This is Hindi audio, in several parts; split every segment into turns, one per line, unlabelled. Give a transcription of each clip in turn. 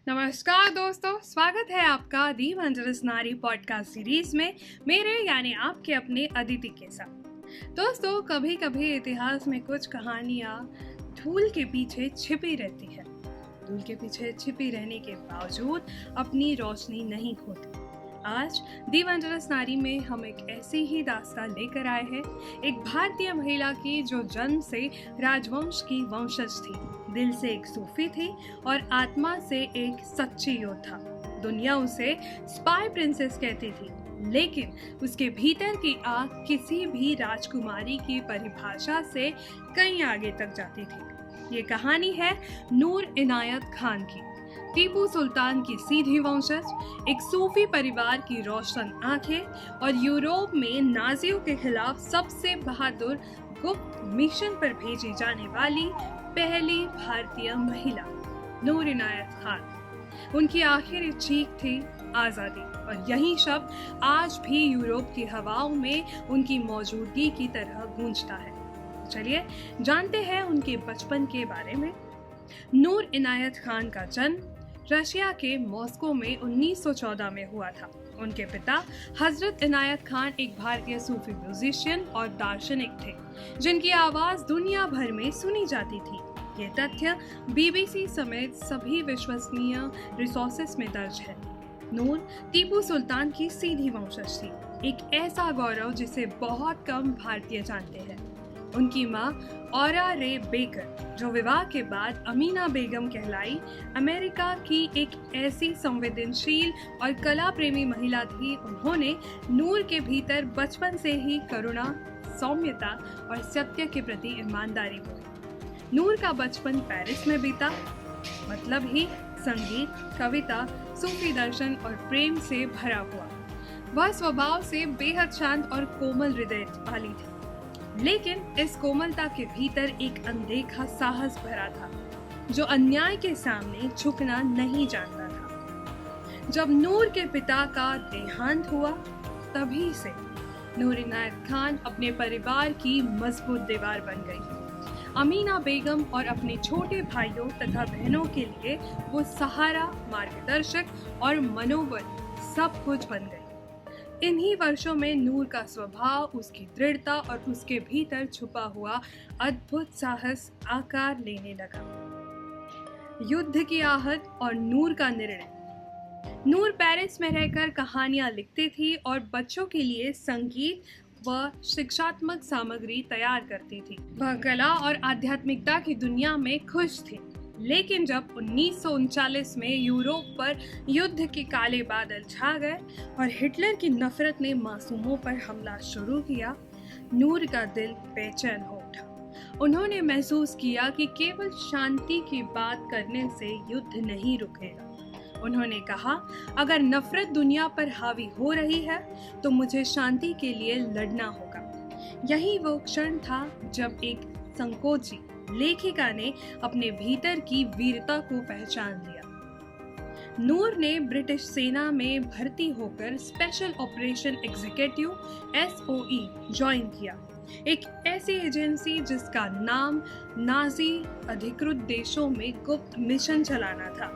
नमस्कार दोस्तों, स्वागत है आपका दी वंडरस नारी पॉडकास्ट सीरीज में मेरे यानी आपके अपने अदिति के साथ। दोस्तों, कभी कभी इतिहास में कुछ कहानियाँ धूल के पीछे छिपी रहती है। धूल के पीछे छिपी रहने के बावजूद अपनी रोशनी नहीं खोती। आज दी वंडरस नारी में हम एक ऐसी ही दास्तान लेकर आए हैं, एक भारतीय महिला की जो जन्म से राजवंश की वंशज थी, दिल से एक सूफी थी और आत्मा से एक सच्ची योद्धा। दुनिया उसे स्पाई प्रिंसेस कहती थी, लेकिन उसके भीतर की आग किसी भी राजकुमारी की परिभाषा से कहीं आगे तक जाती थी। ये कहानी है नूर इनायत खान की, टीपू सुल्तान की सीधी वंशज, एक सूफी परिवार की रोशन आंखें और यूरोप में नाजियों के खिलाफ सबसे बहादुर गुप्त मिशन पर भेजी जाने वाली पहली भारतीय महिला नूर इनायत खान। उनकी आखिरी चीख थी आज़ादी, और यही शब्द आज भी यूरोप की हवाओं में उनकी मौजूदगी की तरह गूंजता है। चलिए जानते हैं उनके बचपन के बारे में। नूर इनायत खान का जन्म रशिया के मॉस्को में 1914 में हुआ था। उनके पिता हजरत इनायत खान एक भारतीय सूफी म्यूजिशियन और दार्शनिक थे, जिनकी आवाज दुनिया भर में सुनी जाती थी। ये तथ्य BBC समेत सभी विश्वसनीय रिसोर्सेस में दर्ज है। नूर टीपू सुल्तान की सीधी वंशज थी, एक ऐसा गौरव जिसे बहुत कम भारतीय जानते हैं। उनकी माँ औरा रे बेकर, जो विवाह के बाद अमीना बेगम कहलाई, अमेरिका की एक ऐसी संवेदनशील और कला प्रेमी महिला थी। उन्होंने नूर के भीतर बचपन से ही करुणा, सौम्यता और सत्य के प्रति ईमानदारी बोई। नूर का बचपन पेरिस में बीता, मतलब ही संगीत, कविता, सूफी दर्शन और प्रेम से भरा हुआ। वह स्वभाव से बेहद शांत और कोमल हृदय वाली थी, लेकिन इस कोमलता के भीतर एक अनदेखा साहस भरा था, जो अन्याय के सामने झुकना नहीं जानता था। जब नूर के पिता का देहांत हुआ, तभी से नूर इनायत खान अपने परिवार की मजबूत दीवार बन गई। अमीना बेगम और अपने छोटे भाइयों तथा बहनों के लिए वो सहारा, मार्गदर्शक और मनोबल सब कुछ बन गई। इन्हीं वर्षों में नूर का स्वभाव, उसकी दृढ़ता और उसके भीतर छुपा हुआ अद्भुत साहस आकार लेने लगा। युद्ध की आहट और नूर का निर्णय। नूर पेरिस में रहकर कहानियां लिखती थी और बच्चों के लिए संगीत व शिक्षात्मक सामग्री तैयार करती थी। वह कला और आध्यात्मिकता की दुनिया में खुश थी। लेकिन जब 1939 में यूरोप पर युद्ध के काले बादल छा गए और हिटलर की नफरत ने मासूमों पर हमला शुरू किया, नूर का दिल बेचैन हो उठा। उन्होंने महसूस किया कि केवल शांति की बात करने से युद्ध नहीं रुकेगा। उन्होंने कहा, अगर नफरत दुनिया पर हावी हो रही है तो मुझे शांति के लिए लड़ना होगा। यही वो क्षण था जब एक संकोची लेखिका ने अपने भीतर की वीरता को पहचान लिया। नूर ने ब्रिटिश सेना में भर्ती होकर special operation executive SOE join किया, एक ऐसी एजेंसी जिसका नाम नाजी अधिकृत देशों में गुप्त मिशन चलाना था।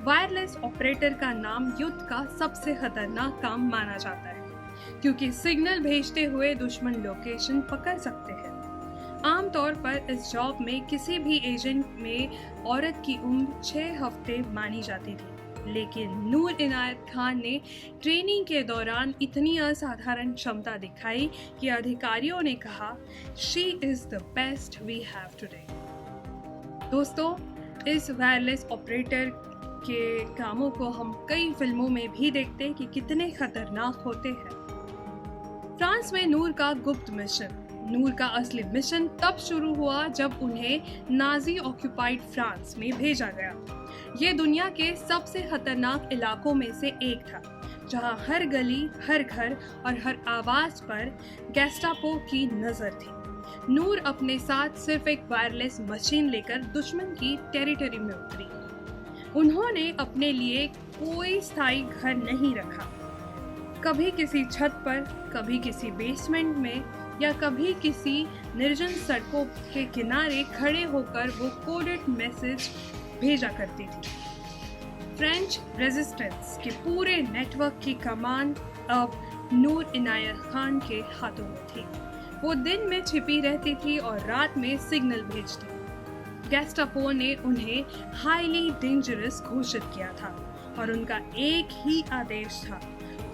वायरलेस ऑपरेटर का नाम युद्ध का सबसे खतरनाक काम माना जाता है, क्योंकि सिग्नल भेजते हुए दुश्मन लोकेशन पकड़ सकते हैं। आमतौर पर इस जॉब में किसी भी एजेंट में औरत की उम्र 6 हफ्ते मानी जाती थी, लेकिन नूर इनायत खान ने ट्रेनिंग के दौरान इतनी असाधारण क्षमता दिखाई कि अधिकारियों ने कहा, she is the best we have today. दोस्तों, इस वायरलेस ऑपरेटर के कामों को हम कई फिल्मों में भी देखते हैं कि कितने खतरनाक होते हैं। फ्रांस में नूर का गुप्त मिशन। नूर का असली मिशन तब शुरू हुआ जब उन्हें नाजी ऑक्युपाइड फ्रांस में भेजा गया। ये दुनिया के सबसे खतरनाक इलाकों में से एक था, जहां हर गली, हर घर और हर आवाज पर गेस्टापो की नजर थी। नूर अपने साथ सिर्फ एक वायरलेस मशीन लेकर दुश्मन की टेरिटरी में उतरी। उन्होंने अपने लिए कोई स्थायी घर नहीं रखा। कभी किसी छत पर, कभी किसी बेसमेंट में या कभी किसी निर्जन सड़कों के किनारे खड़े होकर वो कोडेड मैसेज भेजा करती थी। लंच रेजिस्टेंस के पूरे नेटवर्क की कमान अब नूर इनायत खान के हाथों में थी। वो दिन में छिपी रहती थी और रात में सिग्नल भेजती। गेस्टापो ने उन्हें हाईली डेंजरस घोषित किया था और उनका एक ही आदेश था,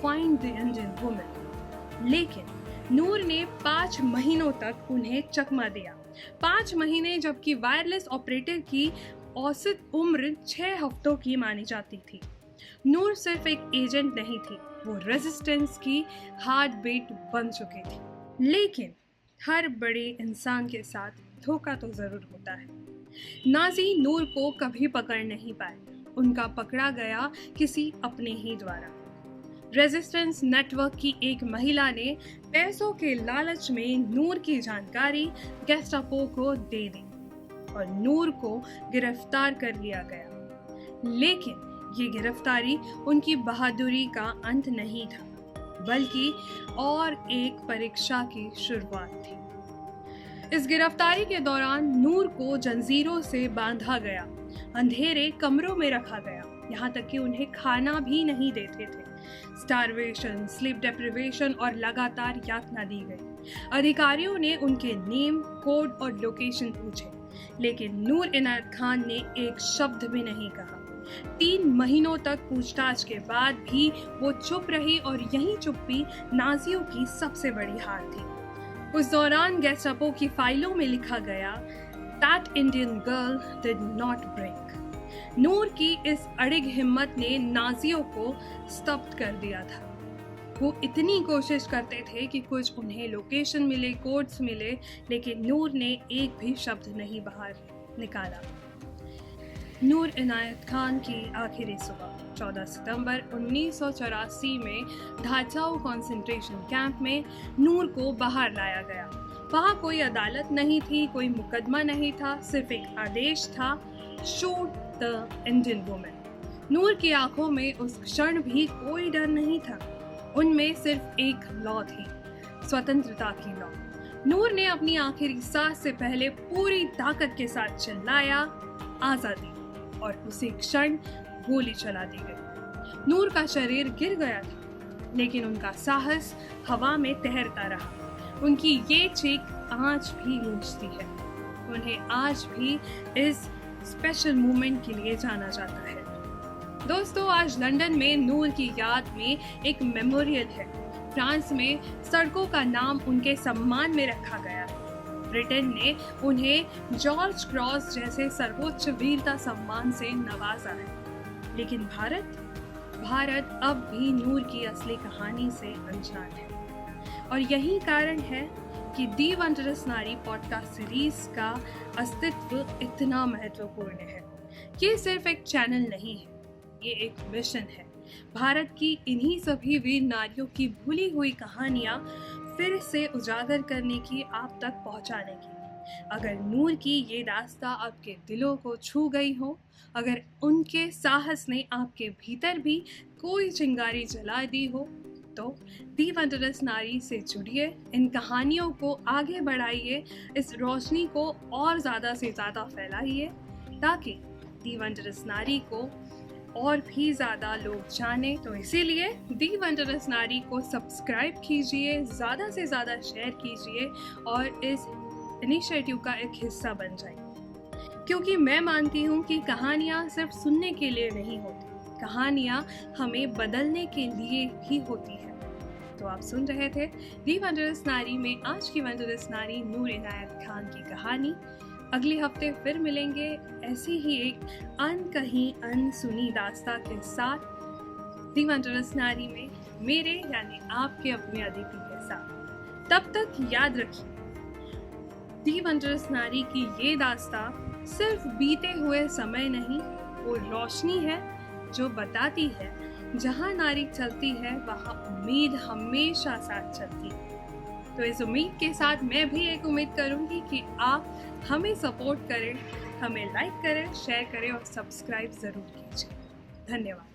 फाइंड द इंडियन वुमन। लेकिन नूर ने 5 महीनों तक उन्हें चकमा दिया। 5 महीने, जबकि वायरलेस ऑपरेटर की औसत उम्र 6 हफ्तों की मानी जाती थी। नूर सिर्फ एक एजेंट नहीं थी, वो रेजिस्टेंस की हार्ट बीट बन चुकी थी। लेकिन हर बड़े इंसान के साथ धोखा तो जरूर होता है। नाजी नूर को कभी पकड़ नहीं पाए, उनका पकड़ा गया किसी अपने ही द्वारा। रेजिस्टेंस नेटवर्क की एक महिला ने पैसों के लालच में नूर की जानकारी गेस्टापो को दे दी और नूर को गिरफ्तार कर लिया गया। लेकिन ये गिरफ्तारी उनकी बहादुरी का अंत नहीं था, बल्कि और एक परीक्षा की शुरुआत थी। इस गिरफ्तारी के दौरान नूर को जंजीरों से बांधा गया, अंधेरे कमरों में रखा गया, यहाँ तक कि उन्हें खाना भी नहीं देते थे। स्टारवेशन, स्लीप डेप्रिवेशन और लगातार यातना दी गई। अधिकारियों ने उनके नेम, कोड और लोकेशन पूछे, लेकिन नूर इनायत खान ने एक शब्द भी नहीं कहा। 3 महीनों तक पूछताछ के बाद भी वो चुप रही और यही चुप्पी नाजियों की सबसे बड़ी हार थी। उस दौरान गेस्टापो की फाइलों में लिखा गया, "That Indian girl did not break." नूर की इस अड़िग हिम्मत ने नाजियों को स्तब्ध कर दिया था। वो इतनी कोशिश करते थे कि कुछ उन्हें लोकेशन मिले, कोड्स मिले, लेकिन नूर ने एक भी शब्द नहीं बाहर निकाला। नूर इनायत खान की आखिरी सुबह 14 सितंबर 1984 में ढाचाओ कंसंट्रेशन कैंप में नूर को बाहर लाया गया। वहाँ कोई अदालत नहीं थी, कोई मुकदमा नहीं था, सिर्फ एक आदेश था, शूट द इंडियन वुमन। नूर की आंखों में उस क्षण भी कोई डर नहीं था, उनमें सिर्फ एक लौ थी, स्वतंत्रता की लौ। नूर ने अपनी आखिरी सांस से पहले पूरी ताकत के साथ चिल्लाया, "आजादी!" और उसी क्षण गोली चला दी गई। नूर का शरीर गिर गया था, लेकिन उनका साहस हवा में तैरता रहा। उनकी ये चीख आज भी गूंजती है। उन्हें आज भी इस स्पेशल मोमेंट के लिए जाना जाता है। दोस्तों, आज लंदन में नूर की याद में एक मेमोरियल है। फ्रांस में सड़कों का नाम उनके सम्मान में रखा गया है। ब्रिटेन ने उन्हें जॉर्ज क्रॉस जैसे सर्वोच्च वीरता सम्मान से नवाजा है। लेकिन भारत अब भी नूर की असली कहानी से अनजान है। और यही कारण है कि दी वंडरस नारी पॉडकास्ट सीरीज का अस्तित्व इतना महत्वपूर्ण है। ये सिर्फ एक चैनल नहीं है, ये एक मिशन है। भारत की इन्हीं सभी वीर नारियों की भूली हुई कहानियां फिर से उजागर करने की, आप तक पहुंचाने की। अगर नूर की ये दास्तां आपके दिलों को छू गई हो, अगर उनके साहस ने आपके भीतर भी कोई चिंगारी जला दी हो, तो दी वंडरस नारी से जुड़िए, इन कहानियों को आगे बढ़ाइए, इस रोशनी को और ज़्यादा से ज़्यादा फैलाइए, ताकि दी वंडरस नारी को और भी ज़्यादा लोग जाने। तो इसीलिए दी वंडरस नारी को सब्सक्राइब कीजिए, ज़्यादा से ज़्यादा शेयर कीजिए और इस इनिशिएटिव का एक हिस्सा बन जाइए। क्योंकि मैं मानती हूँ कि कहानियाँ सिर्फ सुनने के लिए नहीं होती, कहानियाँ हमें बदलने के लिए भी होती है। तो आप सुन रहे थे दी वंडरस नारी में आज की वंडरस नारी नूर इनायत खान की कहानी। अगले हफ्ते फिर मिलेंगे ऐसी ही एक अनकही अनसुनी दास्तां के साथ दी वंडरस नारी में, मेरे यानी आपके अपने अदिति के साथ। तब तक याद रखिए, दी वंडरस नारी की ये दास्तां सिर्फ बीते हुए समय नहीं, वो रोशनी है जो बताती है जहाँ नारी चलती है वहाँ उम्मीद हमेशा साथ चलती है। तो इस उम्मीद के साथ मैं भी एक उम्मीद करूँगी कि आप हमें सपोर्ट करें, हमें लाइक करें, शेयर करें और सब्सक्राइब ज़रूर कीजिए। धन्यवाद।